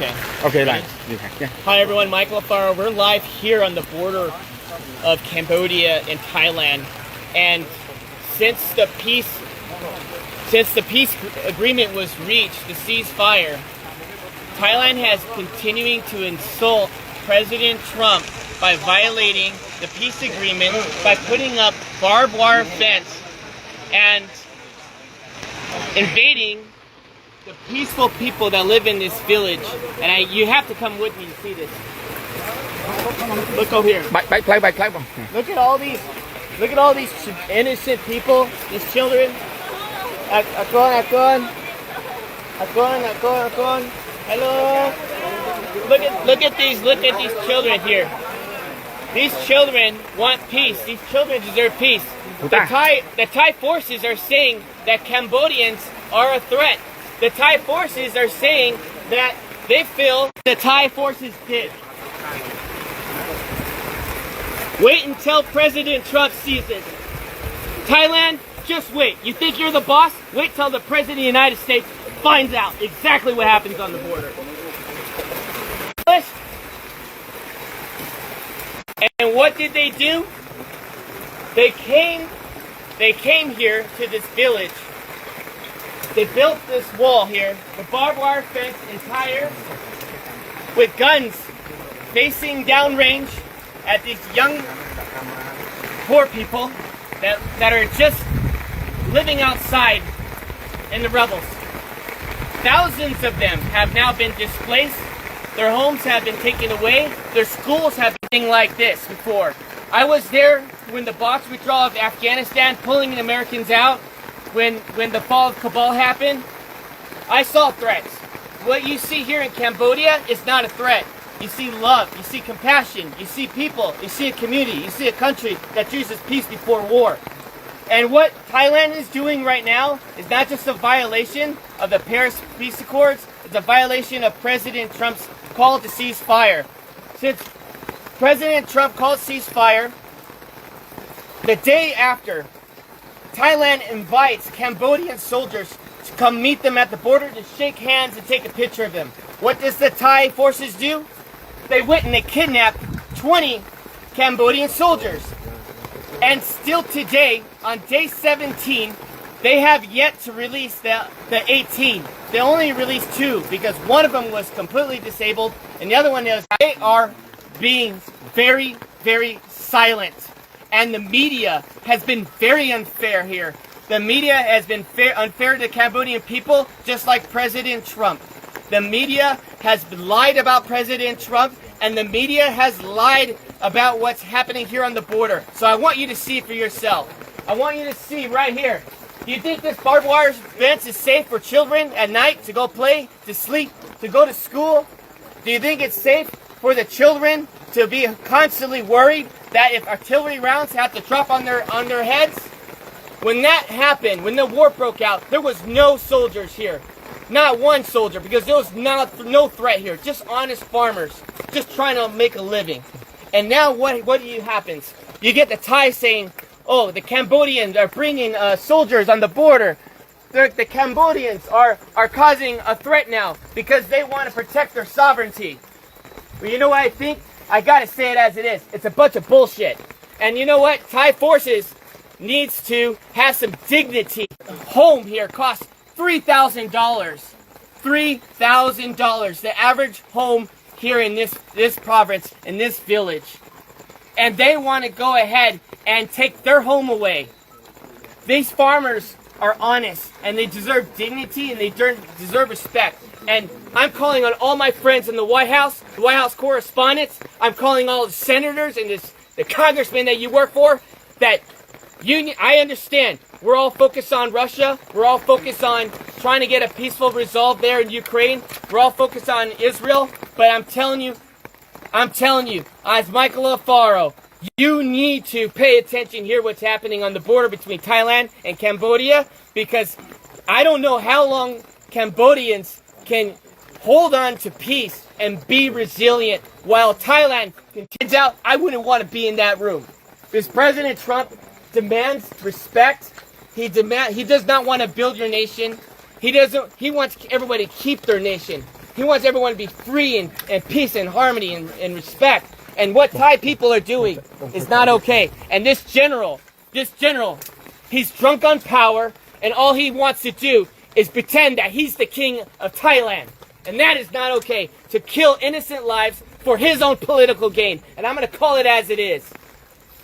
Okay. Okay, right. Yeah. Hi everyone, Michael Alfaro. We're live here on the border of Cambodia and Thailand, and since the peace agreement was reached, the ceasefire, Thailand has continuing to insult President Trump by violating the peace agreement by putting up barbed wire fence and invading the peaceful people that live in this village. And you have to come with me to see this. Look over here. Look at all these innocent people, these children. Akon. Hello. Look at these children here. These children want peace. These children deserve peace. The Thai forces are saying that Cambodians are a threat. The Thai forces are saying that they feel the Thai forces did. Wait until President Trump sees it. Thailand, just wait. You think you're the boss? Wait till the President of the United States finds out exactly what happens on the border. And what did they do? They came here to this village. They built this wall here, the barbed wire fence entire, with guns facing downrange at these young, poor people that are just living outside in the rubbles. Thousands of them have now been displaced. Their homes have been taken away. Their schools have been like this before. I was there when the Box withdrawal of Afghanistan, pulling the Americans out, when the fall of Kabul happened. I saw threats. What you see here in Cambodia is not a threat. You see love, you see compassion, you see people, you see a community, you see a country that chooses peace before war. And what Thailand is doing right now is not just a violation of the Paris Peace Accords, it's a violation of President Trump's call to ceasefire. Since President Trump called ceasefire, the day after, Thailand invites Cambodian soldiers to come meet them at the border to shake hands and take a picture of them. What does the Thai forces do? They went and they kidnapped 20 Cambodian soldiers. And still today, on day 17, they have yet to release the 18. They only released 2 because one of them was completely disabled and the other one is. They are being very, very silent. And the media has been very unfair here. The media has been unfair to the Cambodian people, just like President Trump. The media has lied about President Trump, and the media has lied about what's happening here on the border. So I want you to see for yourself. I want you to see right here. Do you think this barbed wire fence is safe for children at night to go play, to sleep, to go to school? Do you think it's safe for the children to be constantly worried that if artillery rounds have to drop on their heads? When that happened, when the war broke out, there was no soldiers here. Not one soldier, because there was no threat here. Just honest farmers, just trying to make a living. And now what happens? You get the Thai saying, oh, the Cambodians are bringing soldiers on the border. The Cambodians are causing a threat now because they want to protect their sovereignty. Well, you know what I think? I gotta say it as it is. It's a bunch of bullshit. And you know what? Thai forces needs to have some dignity. Home here costs $3,000. $3,000. The average home here in this province, in this village. And they want to go ahead and take their home away. These farmers are honest and they deserve dignity and they deserve respect. And I'm calling on all my friends in the White House correspondents. I'm calling all the senators and the congressmen that you work for. That I understand. We're all focused on Russia. We're all focused on trying to get a peaceful resolve there in Ukraine. We're all focused on Israel. But I'm telling you, as Michael Alfaro, you need to pay attention here what's happening on the border between Thailand and Cambodia, because I don't know how long Cambodians can hold on to peace and be resilient while Thailand continues out. I wouldn't want to be in that room. Because President Trump demands respect. He does not want to build your nation. He wants everybody to keep their nation. He wants everyone to be free and peace and harmony and respect. And what Thai people are doing is not okay. And this general, he's drunk on power, and all he wants to do is pretend that he's the king of Thailand. And that is not okay, to kill innocent lives for his own political gain. And I'm going to call it as it is.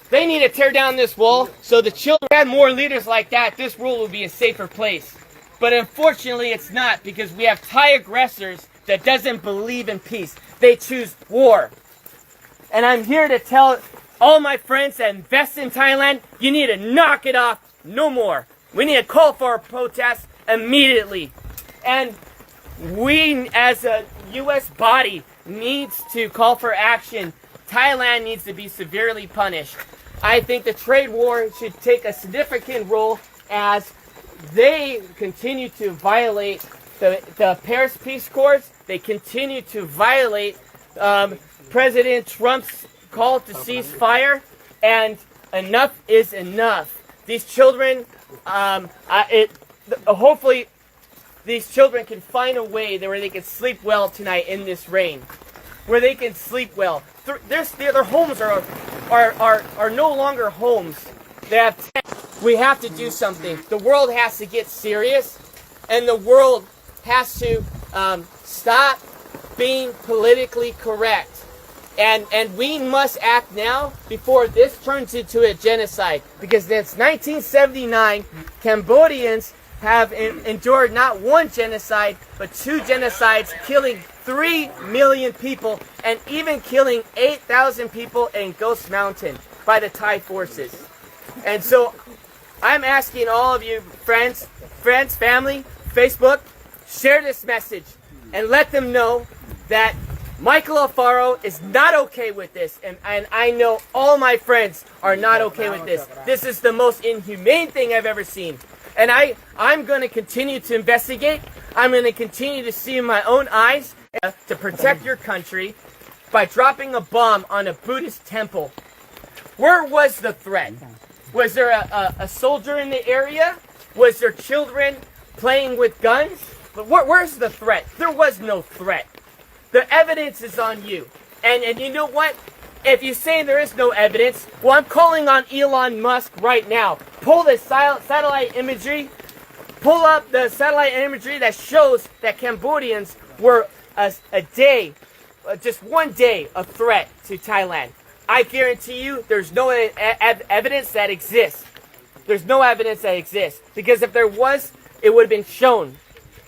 They need to tear down this wall so the children had more leaders like that. This world will be a safer place. But unfortunately, it's not, because we have Thai aggressors that doesn't believe in peace. They choose war. And I'm here to tell all my friends that invest in Thailand, you need to knock it off no more. We need to call for a protest immediately. And we, as a U.S. body, needs to call for action. Thailand needs to be severely punished. I think the trade war should take a significant role as they continue to violate the Paris Peace Accords. They continue to violate President Trump's call to cease fire, and enough is enough. These children, hopefully, these children can find a way where they can sleep well tonight in this rain, where they can sleep well. Their homes are no longer homes. They have. We have to do something. The world has to get serious, and the world has to stop being politically correct. And we must act now before this turns into a genocide. Because since 1979, Cambodians have endured not one genocide, but 2 genocides, killing 3 million people, and even killing 8,000 people in Ghost Mountain by the Thai forces. And so I'm asking all of you, friends, family, Facebook, share this message and let them know that Michael Alfaro is not okay with this, and I know all my friends are not okay with this. This is the most inhumane thing I've ever seen. And I'm going to continue to investigate. I'm going to continue to see in my own eyes to protect your country by dropping a bomb on a Buddhist temple. Where was the threat? Was there a soldier in the area? Was there children playing with guns? But where's the threat? There was no threat. The evidence is on you. And you know what? If you say there is no evidence, well, I'm calling on Elon Musk right now. Pull the satellite imagery. Pull up the satellite imagery that shows that Cambodians were just one day, a threat to Thailand. I guarantee you there's no evidence that exists. There's no evidence that exists. Because if there was, it would have been shown.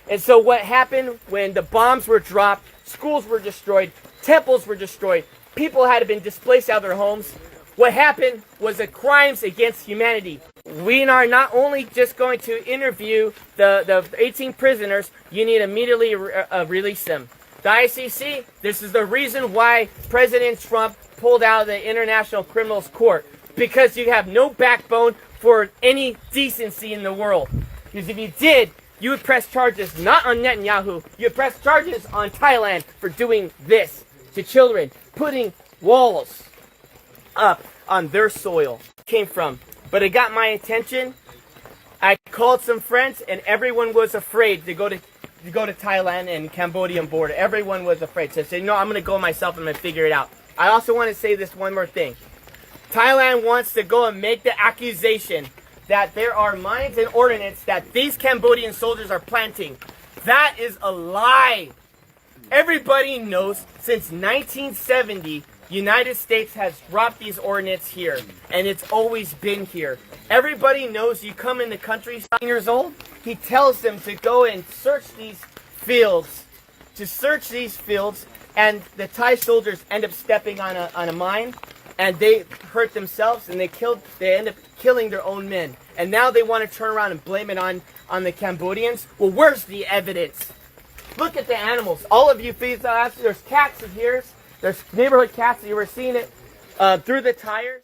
And so what happened when the bombs were dropped, schools were destroyed, temples were destroyed, people had been displaced out of their homes, what happened was the crimes against humanity. We are not only just going to interview the 18 prisoners, you need to immediately release them. The ICC, this is the reason why President Trump pulled out of the International Criminals Court, because you have no backbone for any decency in the world. Because if you did, you would press charges not on Netanyahu, you would press charges on Thailand for doing this to children, putting walls up on their soil. Came from. But it got my attention. I called some friends, and everyone was afraid to go to Thailand and Cambodian border. Everyone was afraid. So I said, no, I'm going to go myself and I'm going to figure it out. I also want to say this one more thing. Thailand wants to go and make the accusation that there are mines and ordnance that these Cambodian soldiers are planting. That is a lie. Everybody knows since 1970, United States has dropped these ordnance here, and it's always been here. Everybody knows you come in the country 9 years old, he tells them to go and search these fields, and the Thai soldiers end up stepping on a mine, and they hurt themselves, and they end up killing their own men. And now they want to turn around and blame it on the Cambodians. Well, where's the evidence? Look at the animals. All of you feed there's cats in here. There's neighborhood cats. You were seeing it through the tires.